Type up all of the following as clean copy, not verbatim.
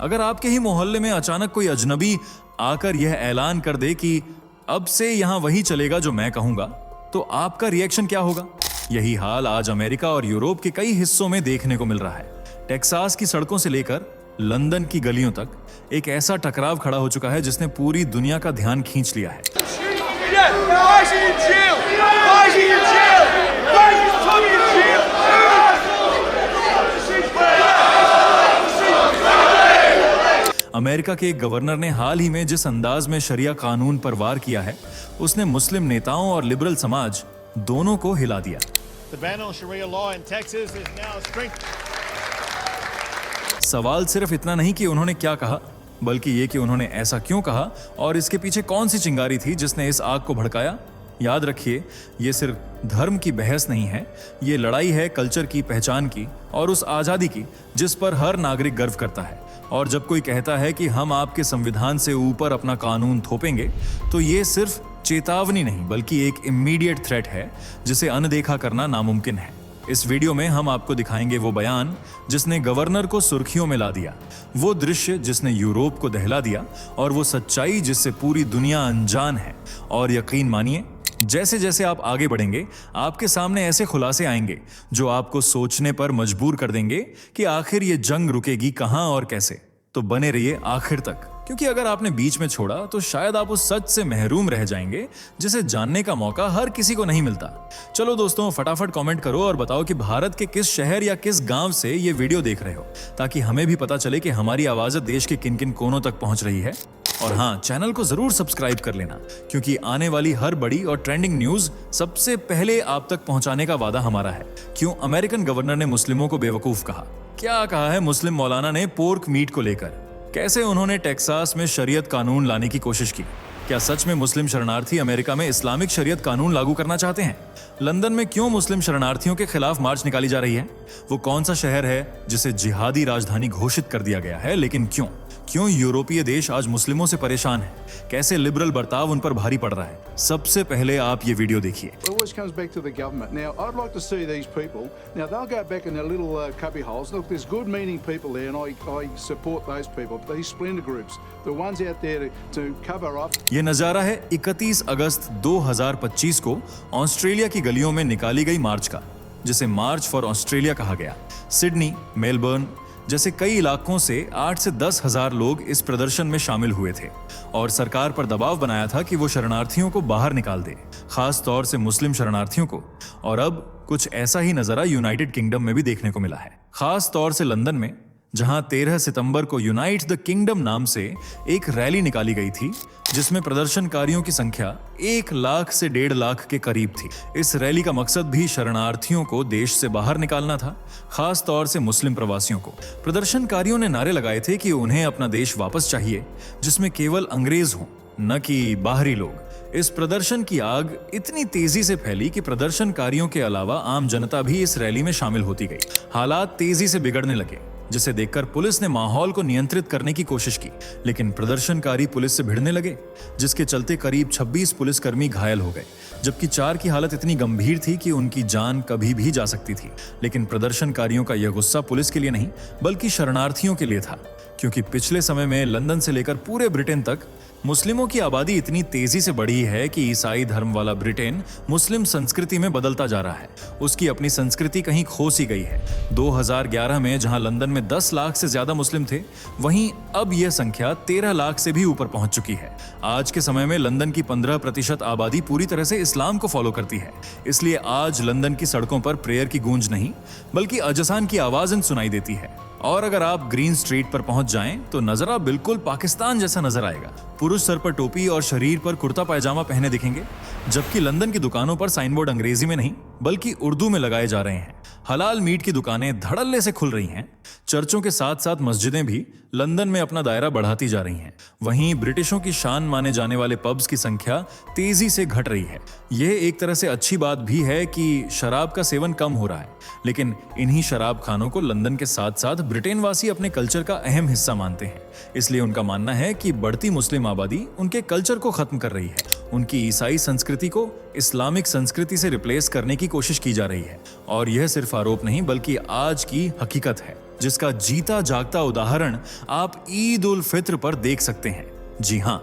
अगर आपके ही मोहल्ले में अचानक कोई अजनबी आकर यह ऐलान कर दे कि अब से यहां वही चलेगा जो मैं कहूंगा, तो आपका रिएक्शन क्या होगा? यही हाल आज अमेरिका और यूरोप के कई हिस्सों में देखने को मिल रहा है। टेक्सास की सड़कों से लेकर लंदन की गलियों तक एक ऐसा टकराव खड़ा हो चुका है जिसने पूरी दुनिया का ध्यान खींच लिया है। अमेरिका के एक गवर्नर ने हाल ही में जिस अंदाज में शरिया कानून पर वार किया है, उसने मुस्लिम नेताओं और लिबरल समाज दोनों को हिला दिया। सवाल सिर्फ इतना नहीं कि उन्होंने क्या कहा, बल्कि ये कि उन्होंने ऐसा क्यों कहा और इसके पीछे कौन सी चिंगारी थी जिसने इस आग को भड़काया। याद रखिए, ये सिर्फ धर्म की बहस नहीं है, ये लड़ाई है कल्चर की, पहचान की और उस आजादी की जिस पर हर नागरिक गर्व करता है। और जब कोई कहता है कि हम आपके संविधान से ऊपर अपना कानून थोपेंगे, तो ये सिर्फ चेतावनी नहीं बल्कि एक इमीडिएट थ्रेट है जिसे अनदेखा करना नामुमकिन है। इस वीडियो में हम आपको दिखाएंगे वो बयान जिसने गवर्नर को सुर्खियों में ला दिया, वो दृश्य जिसने यूरोप को दहला दिया और वो सच्चाई जिससे पूरी दुनिया अनजान है। और यकीन मानिए, जैसे जैसे आप आगे बढ़ेंगे, आपके सामने ऐसे खुलासे आएंगे जो आपको सोचने पर मजबूर कर देंगे कि आखिर ये जंग रुकेगी कहां और कैसे। तो बने रहिए आखिर तक, क्योंकि अगर आपने बीच में छोड़ा तो शायद आप उस सच से महरूम रह जाएंगे जिसे जानने का मौका हर किसी को नहीं मिलता। चलो दोस्तों, फटाफट कमेंट करो और बताओ कि भारत के किस शहर या किस गांव से ये वीडियो देख रहे हो, ताकि हमें भी पता चले कि हमारी आवाज देश के किन किन कोनों तक पहुंच रही है। और हाँ, चैनल को जरूर सब्सक्राइब कर लेना, क्योंकि आने वाली हर बड़ी और ट्रेंडिंग न्यूज सबसे पहले आप तक पहुंचाने का वादा हमारा है। क्यों अमेरिकन गवर्नर ने मुस्लिमों को बेवकूफ कहा? क्या कहा है मुस्लिम मौलाना ने पोर्क मीट को लेकर? कैसे उन्होंने टेक्सास में शरीयत कानून लाने की कोशिश की? क्या सच में मुस्लिम शरणार्थी अमेरिका में इस्लामिक शरीयत कानून लागू करना चाहते हैं? लंदन में क्यों मुस्लिम शरणार्थियों के खिलाफ मार्च निकाली जा रही है? वो कौन सा शहर है जिसे जिहादी राजधानी घोषित कर दिया गया है, लेकिन क्यों? क्यों यूरोपीय देश आज मुस्लिमों से परेशान हैं? कैसे लिबरल बर्ताव उन पर भारी पड़ रहा है? सबसे पहले आप ये वीडियो देखिए। ये नजारा है 31 अगस्त 2025 को ऑस्ट्रेलिया की गलियों में निकाली गई मार्च का, जिसे मार्च फॉर ऑस्ट्रेलिया कहा गया। सिडनी, मेलबर्न जैसे कई इलाकों से 8 से 10 हजार लोग इस प्रदर्शन में शामिल हुए थे और सरकार पर दबाव बनाया था कि वो शरणार्थियों को बाहर निकाल दे, खास तौर से मुस्लिम शरणार्थियों को। और अब कुछ ऐसा ही नजारा यूनाइटेड किंगडम में भी देखने को मिला है, खास तौर से लंदन में, जहां 13 सितंबर को यूनाइट द किंगडम नाम से एक रैली निकाली गई थी, जिसमें प्रदर्शनकारियों की संख्या 1 लाख से 1.5 लाख के करीब थी। इस रैली का मकसद भी शरणार्थियों को देश से बाहर निकालना था, खास तौर से मुस्लिम प्रवासियों को। प्रदर्शनकारियों ने नारे लगाए थे कि उन्हें अपना देश वापस चाहिए, जिसमें केवल अंग्रेज हों, न कि बाहरी लोग। इस प्रदर्शन की आग इतनी तेजी से फैली कि प्रदर्शनकारियों के अलावा आम जनता भी इस रैली में शामिल होती गई। हालात तेजी से बिगड़ने लगे, जिसे देखकर पुलिस ने माहौल को नियंत्रित करने की कोशिश की, लेकिन प्रदर्शनकारी पुलिस से भिड़ने लगे, जिसके चलते करीब 26 पुलिसकर्मी घायल हो गए, जबकि 4 की हालत इतनी गंभीर थी कि उनकी जान कभी भी जा सकती थी। लेकिन प्रदर्शनकारियों का यह गुस्सा पुलिस के लिए नहीं, बल्कि शरणार्थियों के लिए था, क्योंकि पिछले समय में लंदन से लेकर पूरे ब्रिटेन तक मुस्लिमों की आबादी इतनी तेजी से बढ़ी है कि ईसाई धर्म वाला ब्रिटेन मुस्लिम संस्कृति में बदलता जा रहा है। उसकी अपनी संस्कृति कहीं खो सी गई है। 2011 में जहां लंदन में 10 लाख से ज्यादा मुस्लिम थे, वहीं अब यह संख्या 13 लाख से भी ऊपर पहुंच चुकी है। आज के समय में लंदन की 15% आबादी पूरी तरह से इस्लाम को फॉलो करती है। इसलिए आज लंदन की सड़कों पर प्रेयर की गूंज नहीं, बल्कि अजसान की आवाज़ सुनाई देती है। और अगर आप ग्रीन स्ट्रीट पर पहुंच जाएं, तो नजारा बिल्कुल पाकिस्तान जैसा नजर आएगा। पुरुष सर पर टोपी और शरीर पर कुर्ता पायजामा पहने दिखेंगे, जबकि लंदन की दुकानों पर साइन बोर्ड अंग्रेजी में नहीं बल्कि उर्दू में लगाए जा रहे हैं। हलाल मीट की दुकानें धड़ल्ले से खुल रही हैं। चर्चों के साथ साथ मस्जिदें भी लंदन में अपना दायरा बढ़ाती जा रही हैं। वहीं ब्रिटिशों की शान माने जाने वाले पब्स की संख्या तेजी से घट रही है। यह एक तरह से अच्छी बात भी है कि शराब का सेवन कम हो रहा है, लेकिन इन्हीं शराब खानों को लंदन के साथ साथ ब्रिटेन वासी अपने कल्चर का अहम हिस्सा मानते हैं। इसलिए उनका मानना है कि बढ़ती मुस्लिम आबादी उनके कल्चर को खत्म कर रही है। उनकी ईसाई संस्कृति को इस्लामिक संस्कृति से रिप्लेस करने की कोशिश की जा रही है। और यह सिर्फ आरोप नहीं बल्कि आज की हकीकत है। जिसका जीता जागता उदाहरण आप ईद उल फित्र पर देख सकते हैं। जी हां,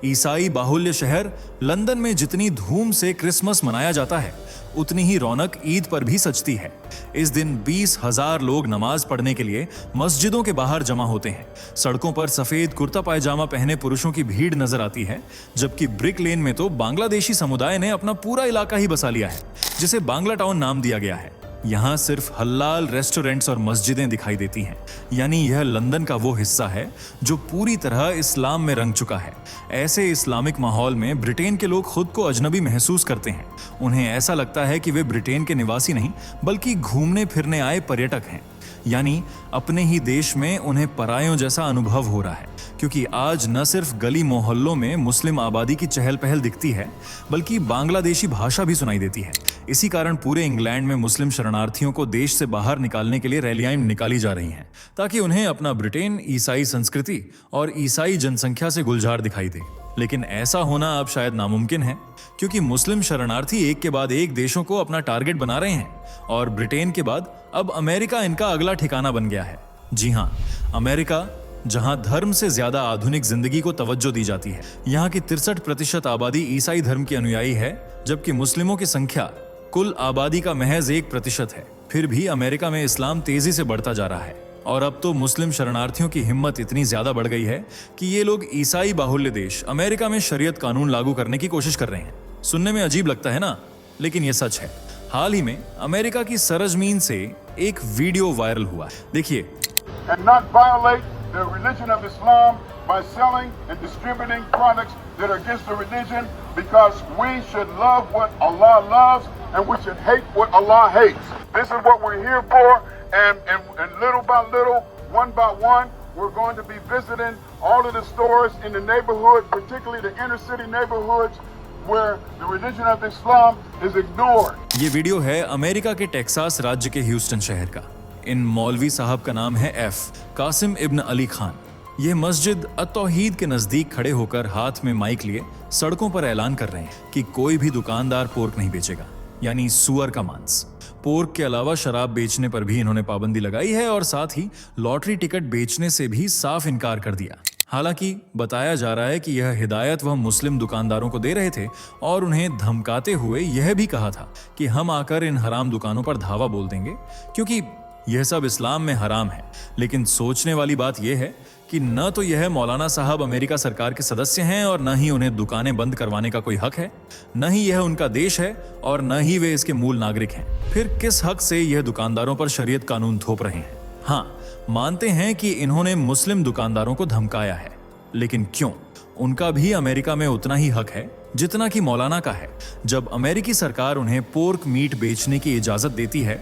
ईसाई बाहुल्य शहर लंदन में जितनी धूम से क्रिसमस मनाया जाता है, उतनी ही रौनक ईद पर भी सजती है। इस दिन 20,000 लोग नमाज पढ़ने के लिए मस्जिदों के बाहर जमा होते हैं। सड़कों पर सफेद कुर्ता पायजामा पहने पुरुषों की भीड़ नजर आती है, जबकि ब्रिक लेन में तो बांग्लादेशी समुदाय ने अपना पूरा इलाका ही बसा लिया है, जिसे बांग्ला टाउन नाम दिया गया है। यहाँ सिर्फ हलाल रेस्टोरेंट्स और मस्जिदें दिखाई देती हैं। यानी यह लंदन का वो हिस्सा है जो पूरी तरह इस्लाम में रंग चुका है। ऐसे इस्लामिक माहौल में ब्रिटेन के लोग खुद को अजनबी महसूस करते हैं। उन्हें ऐसा लगता है कि वे ब्रिटेन के निवासी नहीं, बल्कि घूमने फिरने आए पर्यटक हैं। यानी अपने ही देश में उन्हें परायों जैसा अनुभव हो रहा है, क्योंकि आज न सिर्फ गली मोहल्लों में मुस्लिम आबादी की चहल पहल दिखती है, बल्कि बांग्लादेशी भाषा भी सुनाई देती है। इसी कारण पूरे इंग्लैंड में मुस्लिम शरणार्थियों को देश से बाहर निकालने के लिए रैलियां निकाली जा रही हैं, ताकि उन्हें अपना ब्रिटेन ईसाई संस्कृति और ईसाई जनसंख्या से गुलजार दिखाई दे। लेकिन ऐसा होना अब शायद नामुमकिन है, क्योंकि मुस्लिम शरणार्थी एक के बाद एक देशों को अपना टारगेट बना रहे हैं, और ब्रिटेन के बाद अब अमेरिका इनका अगला ठिकाना बन गया है। जी हां, अमेरिका, जहां धर्म से ज्यादा आधुनिक जिंदगी को तवज्जो दी जाती है। यहाँ की 63% आबादी ईसाई धर्म की अनुयायी है, जबकि मुस्लिमों की संख्या कुल आबादी का महज 1% है। फिर भी अमेरिका में इस्लाम तेजी से बढ़ता जा रहा है, और अब तो मुस्लिम शरणार्थियों की हिम्मत इतनी ज्यादा बढ़ गई है कि ये लोग ईसाई बाहुल्य देश अमेरिका में शरीयत कानून लागू करने की कोशिश कर रहे हैं। सुनने में अजीब लगता है ना, लेकिन ये सच है। हाल ही में अमेरिका की सरजमीन से एक वीडियो वायरल हुआ है, देखिए। And not violate the religion of Islam by selling and distributing products that are against the religion, because we should love what Allah loves and we should hate what Allah hates. This is what we're here for, and little by little, one by one, we're going to be visiting all of the stores in the neighborhood, particularly the inner city neighborhoods where the religion of Islam is ignored. ये video है America के Texas राज्य के Houston शहर का। इन मौलवी साहब का नाम है कासिम इब्न अली खान। ये मस्जिद अत-तौहीद के नजदीक खड़े होकर हाथ में माइक लिए सड़कों पर ऐलान कर रहे हैं कि कोई भी दुकानदार पोर्क नहीं बेचेगा, यानी सुअर का मांस। पोर्क के अलावा शराब बेचने पर भी इन्होंने पाबंदी लगाई है, और साथ ही लॉटरी टिकट बेचने से भी साफ इनकार कर दिया। हालांकि बताया जा रहा है कि यह हिदायत वह मुस्लिम दुकानदारों को दे रहे थे, और उन्हें धमकाते हुए यह भी कहा था कि हम आकर इन हराम दुकानों पर धावा बोल देंगे, क्योंकि यह सब इस्लाम में हराम है। लेकिन सोचने वाली बात यह है कि न तो यह मौलाना साहब अमेरिका सरकार के सदस्य हैं, और न ही उन्हें दुकानें बंद करवाने का कोई हक है, न ही यह उनका देश है, और न ही वे इसके मूल नागरिक हैं। फिर किस हक से यह दुकानदारों पर शरीयत कानून थोप रहे हैं? हाँ, मानते हैं कि इन्होंने मुस्लिम दुकानदारों को धमकाया है, लेकिन क्यों? उनका भी अमेरिका में उतना ही हक है जितना कि मौलाना का है। जब अमेरिकी सरकार उन्हें पोर्क मीट बेचने की इजाजत देती है,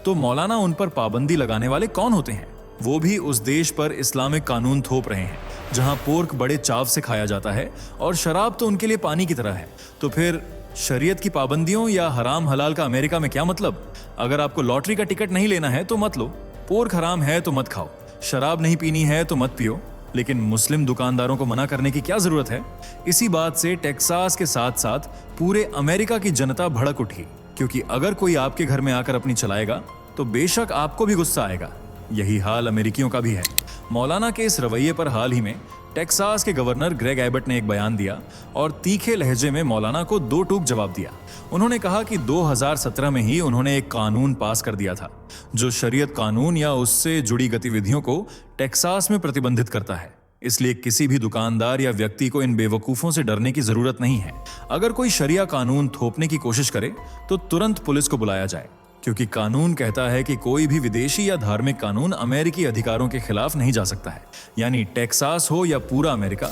तो मौलाना उन पर पाबंदी लगाने वाले कौन होते हैं? वो भी उस देश पर इस्लामिक कानून थोप रहे हैं जहां पोर्क बड़े चाव से खाया जाता है, और शराब तो उनके लिए पानी की तरह है। तो फिर शरीयत की पाबंदियों या हराम हलाल का अमेरिका में क्या मतलब? अगर आपको लॉटरी का टिकट नहीं लेना है तो मत लो, पोर्क हराम है तो मत खाओ, शराब नहीं पीनी है तो मत पियो, लेकिन मुस्लिम दुकानदारों को मना करने की क्या जरूरत है? इसी बात से टेक्सास के साथ साथ पूरे अमेरिका की जनता भड़क उठी, क्योंकि अगर कोई आपके घर में आकर अपनी चलाएगा तो बेशक आपको भी गुस्सा आएगा। यही हाल अमेरिकियों का भी है। मौलाना के इस रवैये पर हाल ही में टेक्सास के गवर्नर ग्रेग एबट ने एक बयान दिया और तीखे लहजे में मौलाना को दो टूक जवाब दिया। उन्होंने कहा कि 2017 में ही उन्होंने एक कानून पास कर दिया था जो शरीयत कानून या उससे जुड़ी गतिविधियों को टेक्सास में प्रतिबंधित करता है। इसलिए किसी भी दुकानदार या व्यक्ति को इन बेवकूफों से डरने की जरूरत नहीं है। अगर कोई शरिया कानून थोपने की कोशिश करे तो तुरंत पुलिस को बुलाया जाए, क्योंकि कानून कहता है कि कोई भी विदेशी या धार्मिक कानून अमेरिकी अधिकारों के खिलाफ नहीं जा सकता है। यानी टेक्सास हो या पूरा अमेरिका,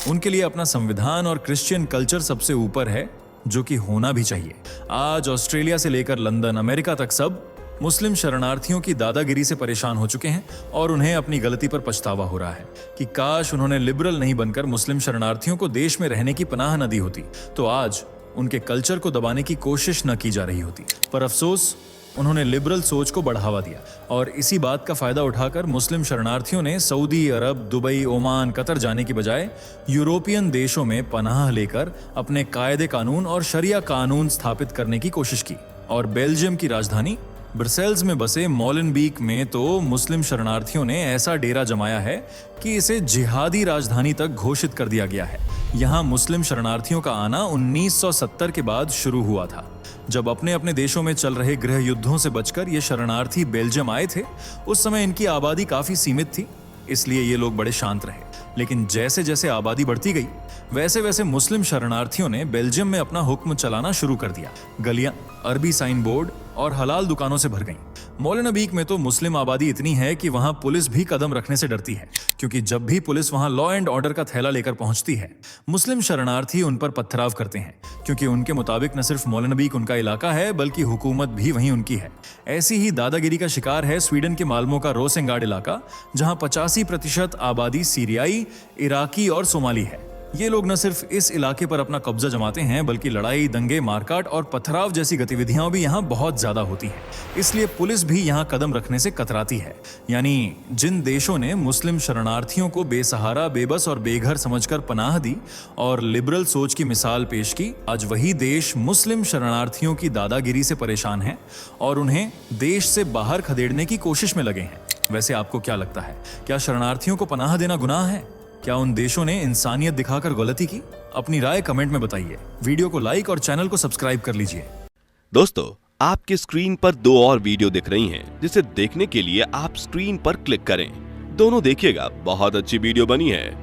उनके लिए अपना संविधान और क्रिश्चियन कल्चर सबसे ऊपर है, जो कि होना भी चाहिए। आज ऑस्ट्रेलिया से लेकर लंदन, अमेरिका तक सब मुस्लिम शरणार्थियों की दादागिरी से परेशान हो चुके हैं और उन्हें अपनी गलती पर पछतावा हो रहा है कि काश उन्होंने लिबरल नहीं बनकर मुस्लिम शरणार्थियों को देश में रहने की पनाह न दी होती, तो आज उनके कल्चर को दबाने की कोशिश न की जा रही होती। पर अफसोस, उन्होंने लिबरल सोच को बढ़ावा दिया और इसी बात का फायदा उठाकर मुस्लिम शरणार्थियों ने सऊदी अरब, दुबई, ओमान, कतर जाने की बजाय यूरोपियन देशों में पनाह लेकर अपने कायदे कानून और शरिया कानून स्थापित करने की कोशिश की। और बेल्जियम की राजधानी ब्रसेल्स में बसे मोलेनबीक में तो मुस्लिम शरणार्थियों ने ऐसा डेरा जमाया है कि इसे जिहादी राजधानी तक घोषित कर दिया गया है। यहाँ मुस्लिम शरणार्थियों का आना 1970 के बाद शुरू हुआ था, जब अपने अपने देशों में चल रहे गृह युद्धों से बचकर ये शरणार्थी बेल्जियम आए थे। उस समय इनकी आबादी काफी सीमित थी, इसलिए ये लोग बड़े शांत रहे। लेकिन जैसे जैसे आबादी बढ़ती गई, वैसे वैसे मुस्लिम शरणार्थियों ने बेल्जियम में अपना हुक्म चलाना शुरू कर दिया। गलियां अरबी साइन बोर्ड और हलाल दुकानों से भर गईं। मोलेनबीक में तो मुस्लिम आबादी इतनी है कि वहां पुलिस भी कदम रखने से डरती है, क्योंकि जब भी पुलिस वहां लॉ एंड ऑर्डर का थैला लेकर पहुंचती है, मुस्लिम शरणार्थी उन पर पथराव करते हैं, क्योंकि उनके मुताबिक न सिर्फ मोलेनबीक उनका इलाका है, बल्कि हुकूमत भी वहीं उनकी है। ऐसी ही दादागिरी का शिकार है स्वीडन के माल्मो का रोसेंगार्ड इलाका, जहां 85% आबादी सीरियाई, इराकी और सोमाली है। ये लोग न सिर्फ इस इलाके पर अपना कब्जा जमाते हैं, बल्कि लड़ाई, दंगे, मारकाट और पथराव जैसी गतिविधियां भी यहाँ बहुत ज्यादा होती हैं। इसलिए पुलिस भी यहाँ कदम रखने से कतराती है। यानी जिन देशों ने मुस्लिम शरणार्थियों को बेसहारा, बेबस और बेघर समझकर पनाह दी और लिबरल सोच की मिसाल पेश की, आज वही देश मुस्लिम शरणार्थियों की दादागिरी से परेशान है और उन्हें देश से बाहर खदेड़ने की कोशिश में लगे हैं। वैसे आपको क्या लगता है, क्या शरणार्थियों को पनाह देना गुनाह है? क्या उन देशों ने इंसानियत दिखाकर गलती की? अपनी राय कमेंट में बताइए। वीडियो को लाइक और चैनल को सब्सक्राइब कर लीजिए। दोस्तों, आपकी स्क्रीन पर 2 और वीडियो दिख रही हैं, जिसे देखने के लिए आप स्क्रीन पर क्लिक करें। दोनों देखिएगा, बहुत अच्छी वीडियो बनी है।